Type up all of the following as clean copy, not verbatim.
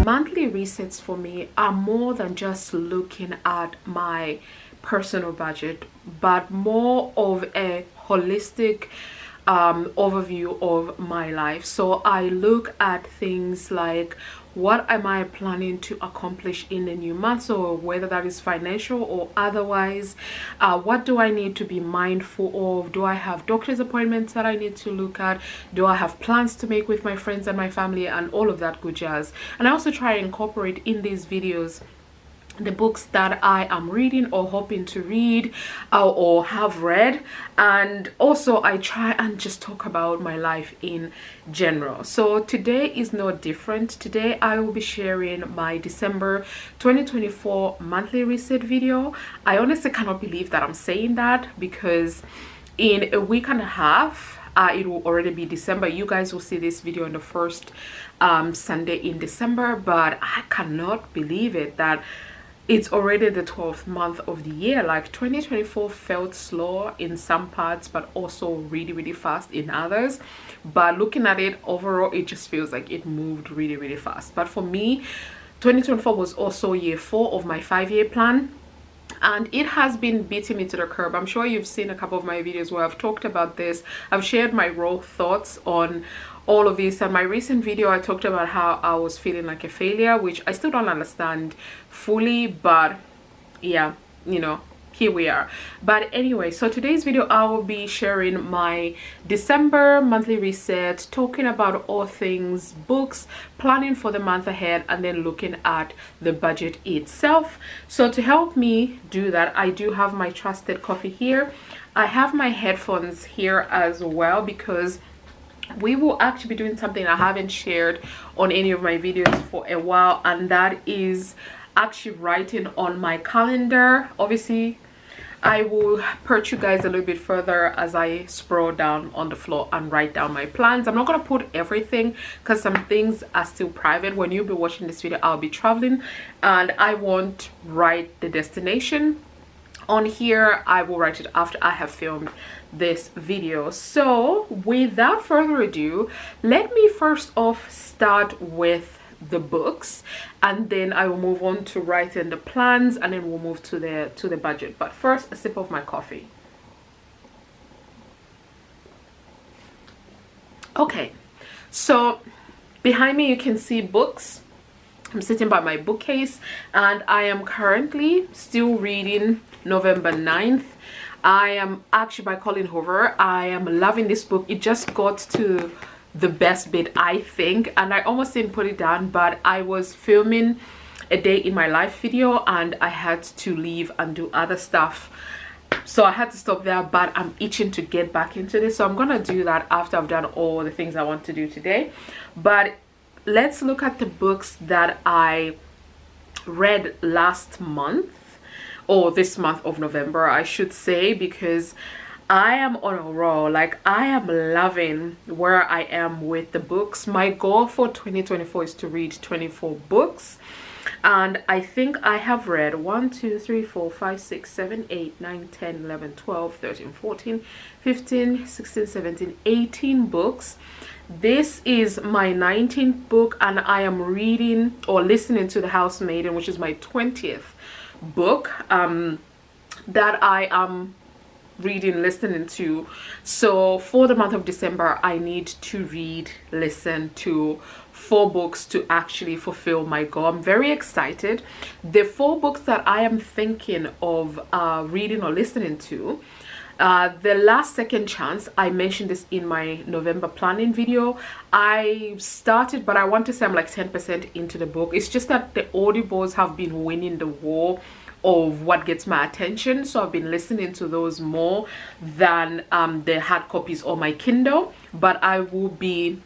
Monthly resets for me are more than just looking at my personal budget, but more of a holistic overview of my life. So I look at things like, what am I planning to accomplish in the new month, so whether that is financial or otherwise. What do I need to be mindful of? Do I have doctor's appointments that I need to look at? Do I have plans to make with my friends and my family, and all of that good jazz? And I also try and incorporate in these videos the books that I am reading or hoping to read or have read, and also I try and just talk about my life in general. So today is no different. Today I will be sharing my December 2024 monthly reset video. I honestly cannot believe that I'm saying that, because in a week and a half it will already be December. You guys will see this video on the first Sunday in December, but I cannot believe it that it's already the 12th month of the year. Like, 2024 felt slow in some parts, but also really fast in others. But looking at it overall, it just feels like it moved really fast. But for me, 2024 was also year 4 of my 5-year plan, and it has been beating me to the curb. I'm sure you've seen a couple of my videos where I've talked about this. I've shared my raw thoughts on all of this, and my recent video I talked about how I was feeling like a failure, which I still don't understand fully, but yeah, you know, here we are. But anyway, so today's video I will be sharing my December monthly reset, talking about all things books, planning for the month ahead, and then looking at the budget itself. So to help me do that, I do have my trusted coffee here. I have my headphones here as well, because we will actually be doing something I haven't shared on any of my videos for a while, and that is actually writing on my calendar. Obviously I will perch you guys a little bit further as I sprawl down on the floor and write down my plans. I'm not going to put everything, because some things are still private. When you'll be watching this video, I'll be traveling and I won't write the destination on here. I will write it after I have filmed this video. So without further ado, let me first off start with the books, and then I will move on to writing the plans, and then we'll move to the budget. But first, a sip of my coffee. Okay, so behind me you can see books. I'm sitting by my bookcase, and I am currently still reading November 9th. I am actually by Colin Hoover. I am loving this book. It just got to the best bit, I think, and I almost didn't put it down, but I was filming a day in my life video and I had to leave and do other stuff, so I had to stop there. But I'm itching to get back into this, so I'm gonna do that after I've done all the things I want to do today. But let's look at the books that I read last month, or this month of November I should say, because I am on a roll. Like, I am loving where I am with the books. My goal for 2024 is to read 24 books, and I think I have read 1 2 3 4 5 6 7 8 9 10 11 12 13 14 15 16 17 18 books. This is my 19th book, and I am reading or listening to The Housemaiden, which is my 20th book that I am listening to. So for the month of December, I need to listen to 4 books to actually fulfill my goal. I'm very excited. The 4 books that I am thinking of reading or listening to, The Last Second Chance, I mentioned this in my November planning video. I started, but I want to say I'm like 10% into the book. It's just that the audibles have been winning the war of what gets my attention, so I've been listening to those more than the hard copies on my Kindle. But I will be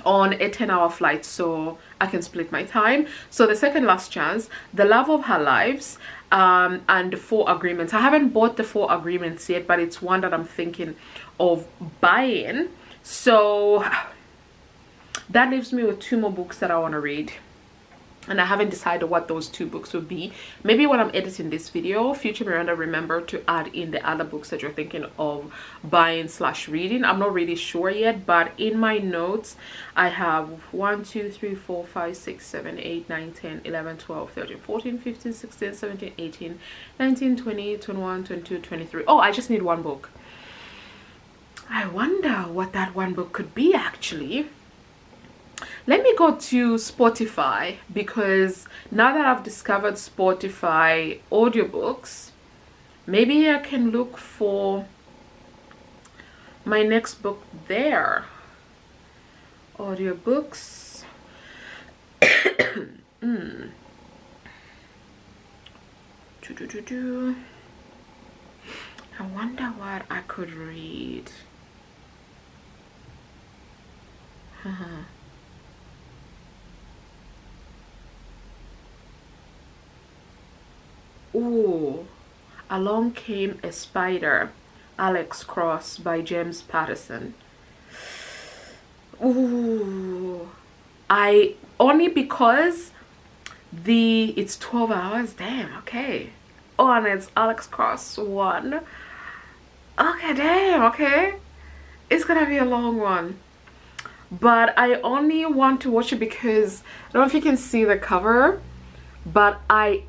on a 10-hour flight, so I can split my time. So The Second Last Chance, The Love of Her Lives, and 4 Agreements. I haven't bought the 4 Agreements yet, but it's one that I'm thinking of buying. So that leaves me with 2 more books that I want to read. and I haven't decided what those 2 books would be. Maybe when I'm editing this video, future Miranda, remember to add in the other books that you're thinking of buying / reading. I'm not really sure yet, but in my notes I have 1 2 3 4 5 6 7 8 9 10 11 12 13 14 15 16 17 18 19 20 21 22 23. Oh, I just need 1 book. I wonder what that 1 book could be actually. Let me go to Spotify, because now that I've discovered Spotify audiobooks, maybe I can look for my next book there. Audiobooks. I wonder what I could read. Ooh, Along Came a Spider, Alex Cross by James Patterson. Ooh, I only because it's 12 hours. Damn, okay. Oh, and it's Alex Cross 1. Okay, damn, okay. It's gonna be a long one. But I only want to watch it because I don't know if you can see the cover, but I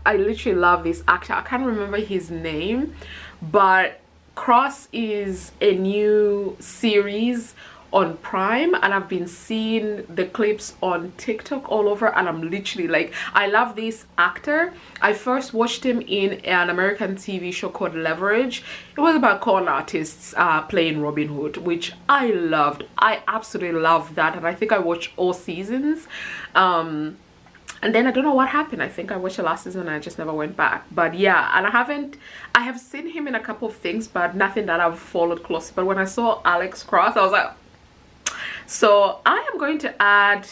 literally love this actor. I can't remember his name, but Cross is a new series on Prime, and I've been seeing the clips on TikTok all over, and I'm literally like, I love this actor. I first watched him in an American TV show called Leverage. It was about con artists playing Robin Hood, which I loved. I absolutely loved that, and I think I watched all seasons. And then I don't know what happened. I think I watched the last season and I just never went back. But yeah, and I have seen him in a couple of things, but nothing that I've followed closely. But when I saw Alex Cross, I was like, so I am going to add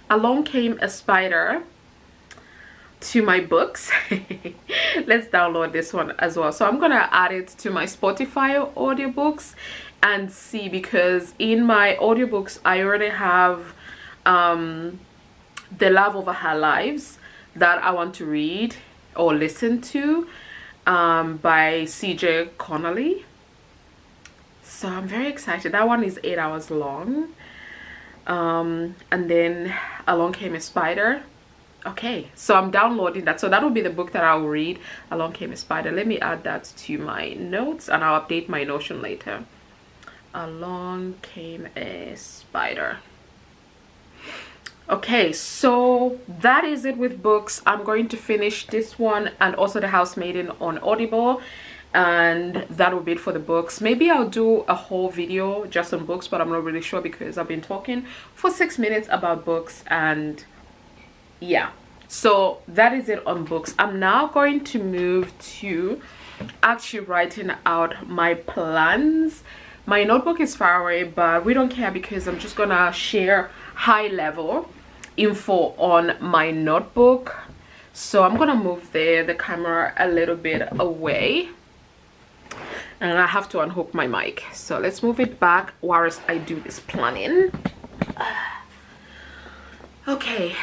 Along Came a Spider to my books. Let's download this one as well. So I'm gonna add it to my Spotify audiobooks and see, because in my audiobooks I already have The Love Over Her Lives that I want to read or listen to by CJ Connolly. So I'm very excited. That one is 8 hours long. And then Along Came a Spider. Okay, so I'm downloading that. So that will be the book that I'll read, Along Came a Spider. Let me add that to my notes and I'll update my Notion later. Along Came a Spider. Okay, so that is it with books. I'm going to finish this one and also The Housemaiden on Audible, and that will be it for the books. Maybe I'll do a whole video just on books, but I'm not really sure because I've been talking for 6 minutes about books, and yeah, so that is it on books. I'm now going to move to actually writing out my plans. My notebook is far away, but we don't care because I'm just gonna share high level info on my notebook. So I'm gonna move the camera a little bit away, and I have to unhook my mic. So let's move it back whilst I do this planning. Okay.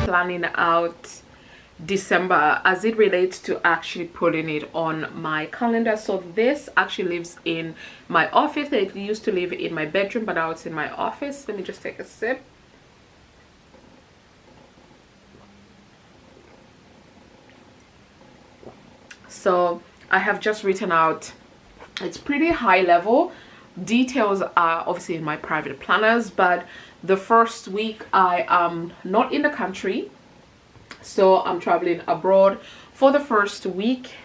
planning out December as it relates to actually putting it on my calendar. So this actually lives in my office. It used to live in my bedroom, but now it's in my office. Let me just take a sip. So I have just written out, it's pretty high level. Details are obviously in my private planners, but the first week I am not in the country, so I'm traveling abroad for the first week.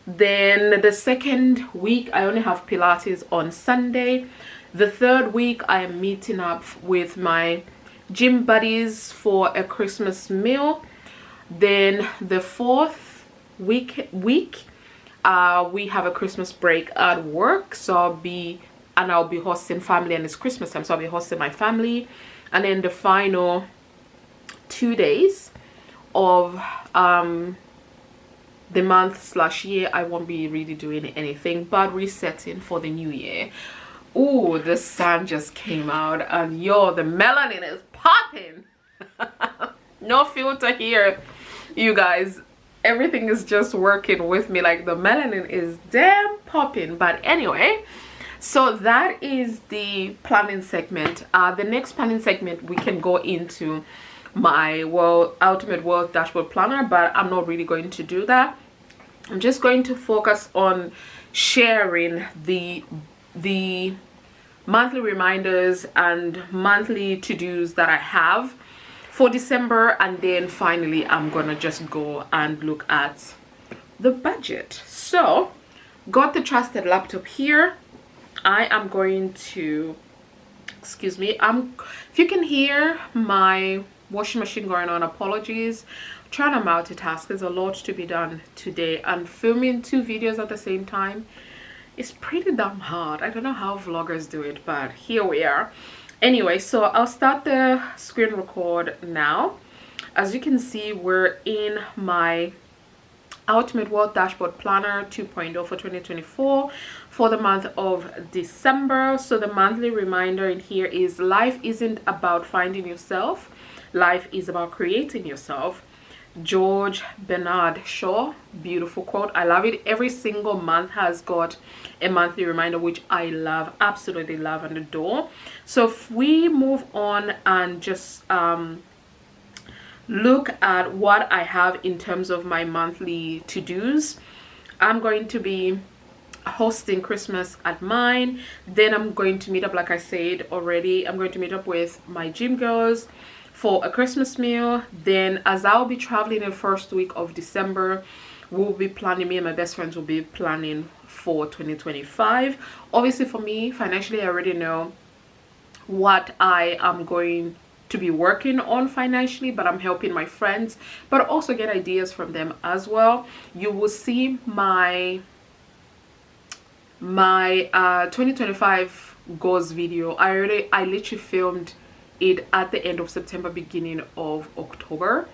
Then the second week I only have Pilates on Sunday. The third week I am meeting up with my gym buddies for a Christmas meal. Then the fourth week we have a Christmas break at work, so I'll be hosting family, and it's Christmas time, so I'll be hosting my family. And then the final 2 days of the month/year, I won't be really doing anything but resetting for the new year. Oh, the sun just came out, and yo, the melanin is popping. No filter here, you guys. Everything is just working with me, like the melanin is damn popping. But anyway, so that is the planning segment. The next planning segment, we can go into my ultimate wealth dashboard planner, but I'm not really going to do that. I'm just going to focus on sharing the monthly reminders and monthly to-dos that I have for December, and then finally I'm gonna just go and look at the budget. So got the trusted laptop here. I am going to, excuse me, if you can hear my washing machine going on, apologies. I'm trying to multitask. There's a lot to be done today, and filming 2 videos at the same time is pretty damn hard. I don't know how vloggers do it, but here we are. Anyway, so I'll start the screen record now. As you can see, we're in my Ultimate Wealth Dashboard Planner 2.0 for 2024 for the month of December. So the monthly reminder in here is: life isn't about finding yourself, life is about creating yourself. George Bernard Shaw, beautiful quote. I love it. Every single month has got a monthly reminder, which I love, absolutely love and adore. So if we move on and just look at what I have in terms of my monthly to-dos, I'm going to be hosting Christmas at mine. Then I'm going to meet up, like I said already, I'm going to meet up with my gym girls for a Christmas meal. Then as I'll be traveling in the first week of December, we'll be planning, me and my best friends will be planning for 2025. Obviously for me, financially, I already know what I am going to be working on financially, but I'm helping my friends, but also get ideas from them as well. You will see my 2025 goals video. I literally filmed it at the end of September, beginning of October,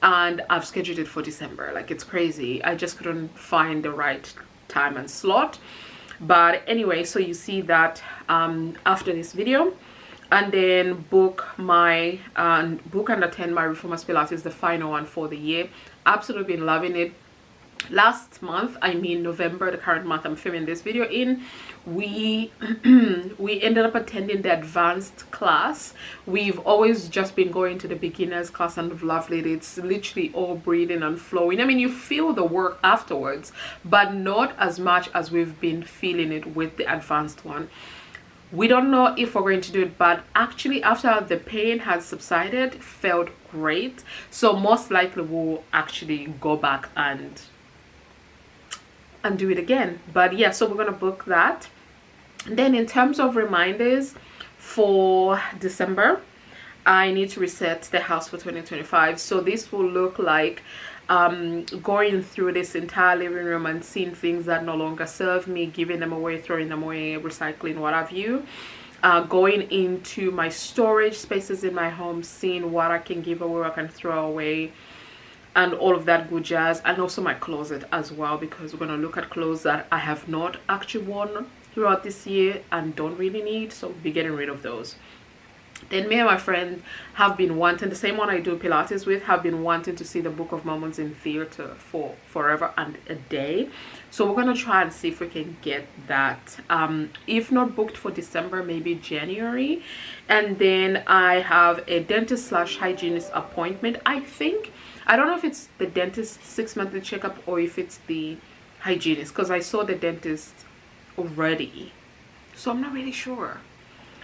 and I've scheduled it for December. Like, it's crazy. I just couldn't find the right time and slot. But anyway, so you see that after this video. And then book and attend my Reformers Pilates, the final one for the year. Absolutely been loving it. Last month, I mean November, the current month I'm filming this video in, we ended up attending the advanced class. We've always just been going to the beginners class and have loved it. It's literally all breathing and flowing. I mean, you feel the work afterwards, but not as much as we've been feeling it with the advanced one. We don't know if we're going to do it, but actually after the pain has subsided, it felt great. So most likely we'll actually go back and do it again. But yeah, so we're gonna book that. Then in terms of reminders for December, I need to reset the house for 2025. So this will look like going through this entire living room and seeing things that no longer serve me, giving them away, throwing them away, recycling, what have you. Going into my storage spaces in my home, seeing what I can give away, what I can throw away, and all of that good jazz. And also my closet as well, because we're going to look at clothes that I have not actually worn throughout this year and don't really need, so we'll be getting rid of those. Then me and my friend have been wanting, the same one I do Pilates with, have been wanting to see the Book of Mormons in theater for forever and a day. So we're gonna try and see if we can get that. If not booked for December, maybe January. And then I have a dentist slash hygienist appointment. I think, I don't know if it's the dentist 6-monthly checkup or if it's the hygienist, because I saw the dentist already. So I'm not really sure.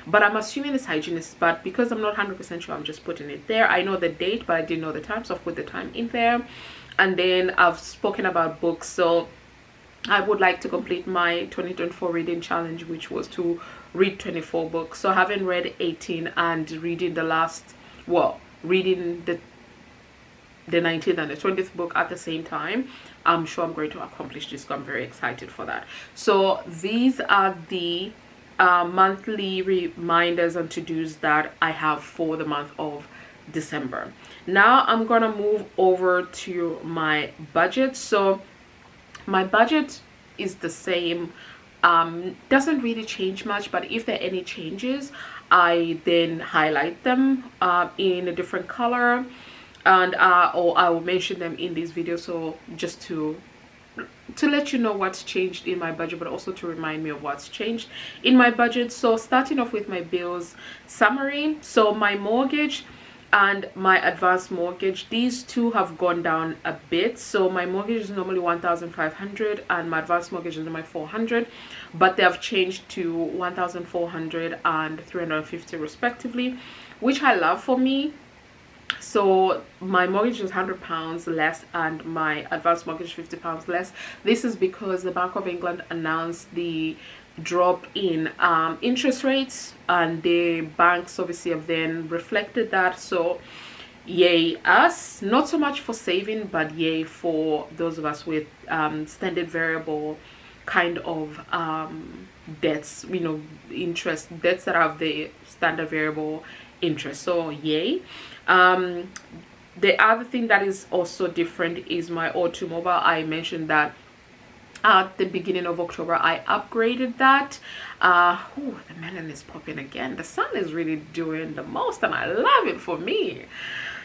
But I'm assuming it's hygienist, but because I'm not 100% sure, I'm just putting it there. I know the date, but I didn't know the time, so I've put the time in there. And then I've spoken about books, so I would like to complete my 2024 reading challenge, which was to read 24 books. So having read 18 and reading the last, well, reading the 19th and the 20th book at the same time, I'm sure I'm going to accomplish this, so I'm very excited for that. So these are the monthly reminders and to-dos that I have for the month of December. Now I'm gonna move over to my budget. So my budget is the same, doesn't really change much, but if there are any changes, I then highlight them in a different color, and or I will mention them in this video, so just to let you know what's changed in my budget, but also to remind me of what's changed in my budget. So starting off with my bills summary, so my mortgage and my advanced mortgage, these two have gone down a bit. So my mortgage is normally 1,500 and my advanced mortgage is normally 400, but they have changed to 1,400 and 350 respectively, which I love for me. So my mortgage is £100 less and my advanced mortgage £50 less. This is because the Bank of England announced the drop in interest rates, and the banks obviously have then reflected that. So yay us, not so much for saving, but yay for those of us with standard variable kind of debts, you know, interest debts that have the standard variable interest. So yay. The other thing that is also different is my O2 mobile. I mentioned that at the beginning of October I upgraded that. Oh, the melon is popping again. The sun is really doing the most and I love it for me,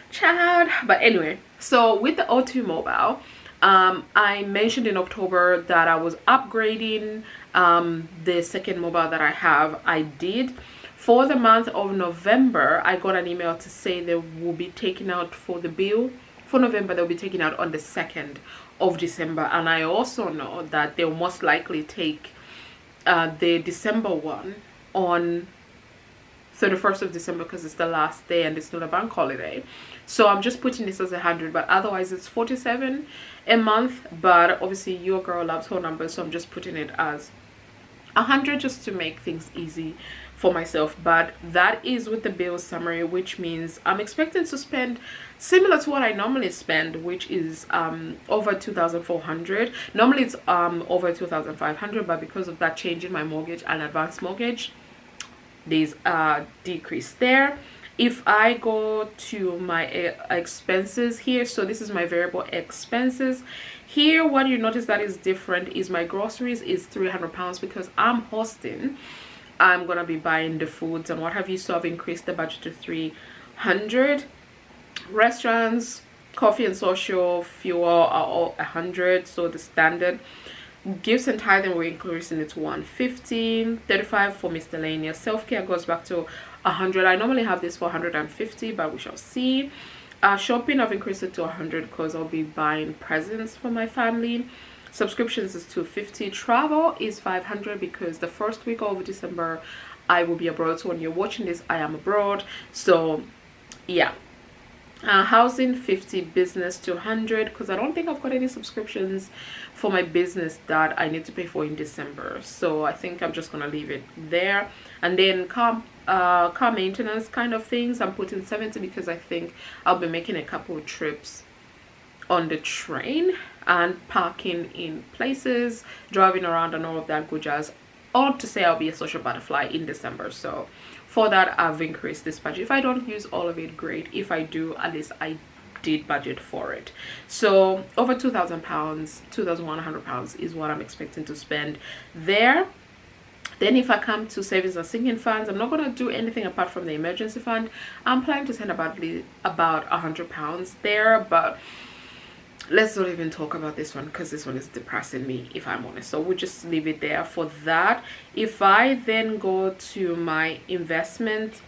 child. But anyway, so with the O2 mobile, I mentioned in October that I was upgrading the second mobile that I have. I did. For the month of November, I got an email to say they will be taken out for the bill. For November, they'll be taken out on the 2nd of December. And I also know that they'll most likely take the December one on 31st of December because it's the last day and it's not a bank holiday. So I'm just putting this as 100, but otherwise it's 47 a month. But obviously your girl loves whole numbers, so I'm just putting it as 100 just to make things easy for myself. But that is with the bill summary, which means I'm expecting to spend similar to what I normally spend, which is over 2,400. Normally it's over 2,500, but because of that change in my mortgage and advanced mortgage, there's a decrease there. If I go to my expenses here, so this is my variable expenses. Here, what you notice that is different is my groceries is £300 because I'm hosting. I'm gonna be buying the foods and what have you, so I've increased the budget to 300. Restaurants, coffee and social fuel are all 100, so the standard. Gifts and tithing, we're increasing it to 150. 35 for miscellaneous. Self-care goes back to 100. I normally have this for 150, but we shall see. Shopping, I've increased it to 100 because I'll be buying presents for my family. Subscriptions is 250. Travel is 500 because the first week of December I will be abroad. So when you're watching this, I am abroad. So yeah. Housing 50. Business 200 because I don't think I've got any subscriptions for my business that I need to pay for in December, so I think I'm just gonna leave it there. And then car maintenance kind of things, I'm putting 70 because I think I'll be making a couple of trips on the train and parking in places, driving around and all of that good jazz. Or to say I'll be a social butterfly in December, so for that I've increased this budget. If I don't use all of it, great. If I do, at least I did budget for it. So over £2,000, £2,100 is what I'm expecting to spend there. Then if I come to savings and sinking funds, I'm not going to do anything apart from the emergency fund. I'm planning to send about £100 there, but let's not even talk about this one because this one is depressing me, if I'm honest. So we'll just leave it there for that. If I then go to my investment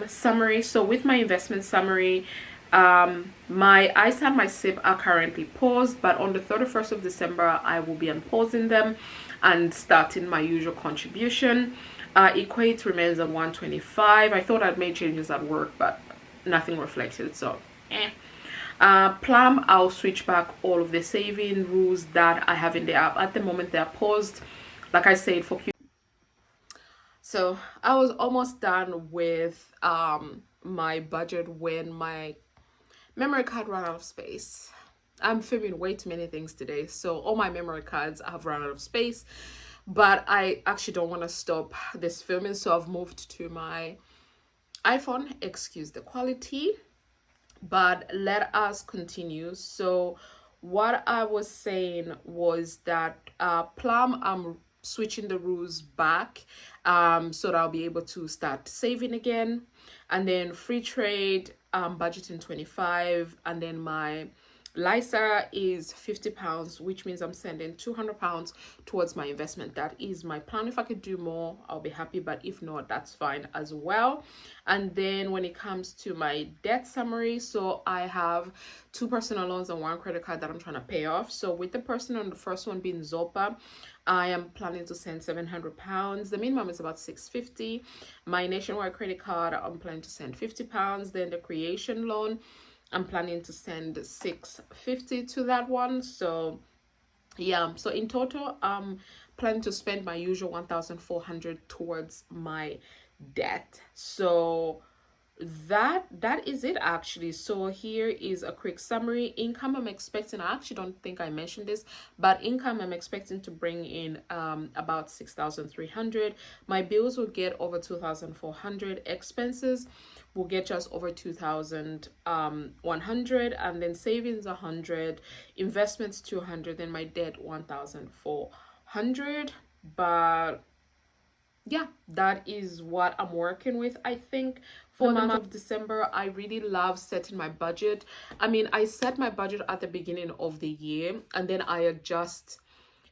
summary, so with my investment summary, my ISA and my SIP are currently paused, but on the 31st of December I will be unpausing them and starting my usual contribution. Equate remains at 125. I thought I'd made changes at work, but nothing reflected, so Plum, I'll switch back all of the saving rules that I have in the app. At the moment they're paused, like I said, for so I was almost done with my budget when my memory card ran out of space. I'm filming way too many things today, so all my memory cards have run out of space, but I actually don't want to stop this filming, so I've moved to my iPhone. Excuse the quality, but let us continue. So what I was saying was that Plum, I'm switching the rules back so that I'll be able to start saving again. And then free trade, budgeting 25, and then my LISA is £50, which means I'm sending £200 towards my investment. That is my plan. If I could do more, I'll be happy, but if not, that's fine as well. And then when it comes to my debt summary, so I have 2 personal loans and 1 credit card that I'm trying to pay off. So with the personal, the first one being Zopa, I am planning to send £700. The minimum is about £650. My Nationwide credit card, I'm planning to send £50. Then the creation loan, I'm planning to send $650 to that one. So yeah, so in total I'm planning to spend my usual 1,400 towards my debt. So that is it actually. So here is a quick summary. Income I'm expecting, I actually don't think I mentioned this, but income I'm expecting to bring in about 6,300. My bills will get over 2,400. Expenses will get just over 2,100, and then savings 100, investments 200, then my debt 1,400. But yeah, that is what I'm working with. I think for the month of December, I really love setting my budget. I mean, I set my budget at the beginning of the year and then I adjust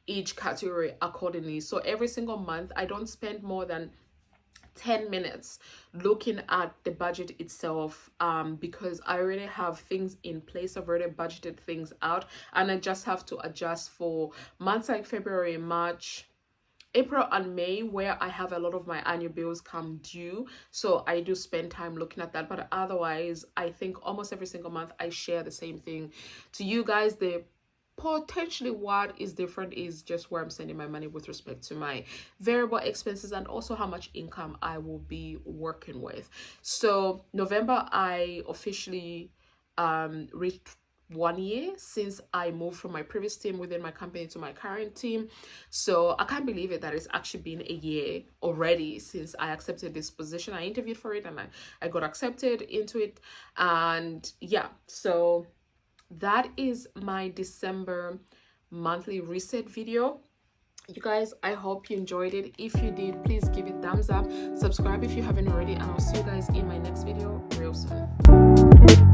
each category accordingly. So every single month I don't spend more than 10 minutes looking at the budget itself, because I already have things in place. I've already budgeted things out, and I just have to adjust for months like February, March, April and May, where I have a lot of my annual bills come due. So I do spend time looking at that, but otherwise I think almost every single month I share the same thing to you guys. The potentially what is different is just where I'm sending my money with respect to my variable expenses and also how much income I will be working with. So November I officially reached 1 year since I moved from my previous team within my company to my current team. So I can't believe it that it's actually been a year already since I accepted this position. I interviewed for it and I got accepted into it. And yeah, so that is my December monthly reset video. You guys, I hope you enjoyed it. If you did, please give it thumbs up, subscribe if you haven't already, and I'll see you guys in my next video real soon.